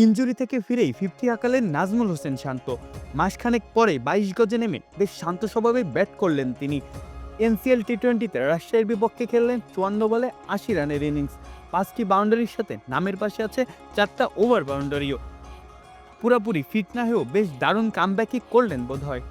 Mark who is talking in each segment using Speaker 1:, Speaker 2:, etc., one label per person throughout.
Speaker 1: Injury থেকে ফিরেই 50 হাঁকালেন নাজমুল হোসেন শান্ত। মাসখানেক পরে 22 গজে নেমে বেশ শান্ত স্বভাবে ব্যাট করলেন তিনি। এনসিএল টি-20তে রাজশাহীর বিপক্ষে খেললেন 54 বলে 80 রানের ইনিংস। 5টি বাউন্ডারির সাথে নামের পাশে আছে 4টা ওভার বাউন্ডারিও। পুরাপুরি ফিট না হয়েও বেশ দারুণ কামব্যাকই করলেন বোধহয়।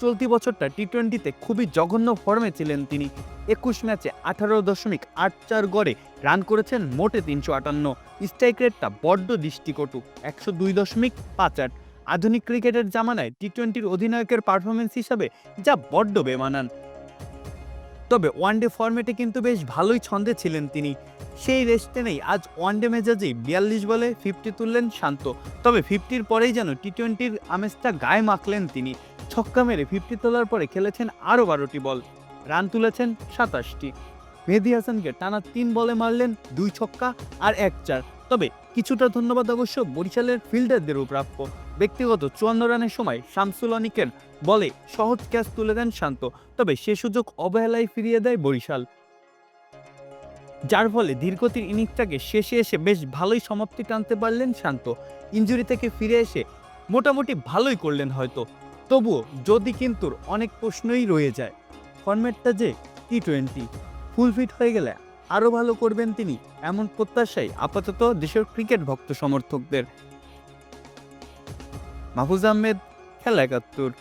Speaker 1: চলতি বছরটা টি-20তে খুবই জঘন্য ফর্মে ছিলেন তিনি। 21 ম্যাচে 18.84 গড়ে রান করেছেন মোটে 358। স্ট্রাইক রেটটা বড্ড দৃষ্টিকটু, 102.58। আধুনিক ক্রিকেটের জামানায় টি-20র অধিনায়কের পারফরমেন্স হিসাবে যা বড্ড বেমানান। তবে ওয়ানডে ফরম্যাটে কিন্তু বেশ ভালোই ছন্দে ছিলেন তিনি। সেই রেস্ট টেনেই আজ ওয়ানডে মেজাজেই 42 বলে 50 তুললেন শান্ত। তবে 50-র পরেই যেন টি-20র আমেজটা গায়ে মাখলেন তিনি। ছক্কা মেরে 50 তোলার পরে খেলেছেন আরও 12টি বল, রান তুলেছেন 27টি। মেহেদী হাসানকে টানা 3 বলে মারলেন 2 ছক্কা আর 1 চার। তবে কিছুটা ধন্যবাদ অবশ্য বরিশালের ফিল্ডারদেরও প্রাপ্য। ব্যক্তিগত 54 রানের সময় শামসুল অনিকের বলে সহজ ক্যাচ তুলে দেন শান্ত। তবে সে সুযোগ অবহেলায় ফিরিয়ে দেয় বরিশাল, যার ফলে ধীরগতির ইনিংসটাকে শেষে এসে বেশ ভালোই সমাপ্তি টানতে পারলেন শান্ত। ইনজুরি থেকে ফিরে এসে মোটামুটি ভালোই করলেন হয়তো। তবুও যদি কিন্তু অনেক প্রশ্নই রয়ে যায়। ফরম্যাটটা যে টি-20, ফুল ফিট হয়ে গেলে আরও ভালো করবেন তিনি, এমন প্রত্যাশাই আপাতত দেশের ক্রিকেট ভক্ত সমর্থকদের। মাহফুজ আহমেদ, খেলা ৭১।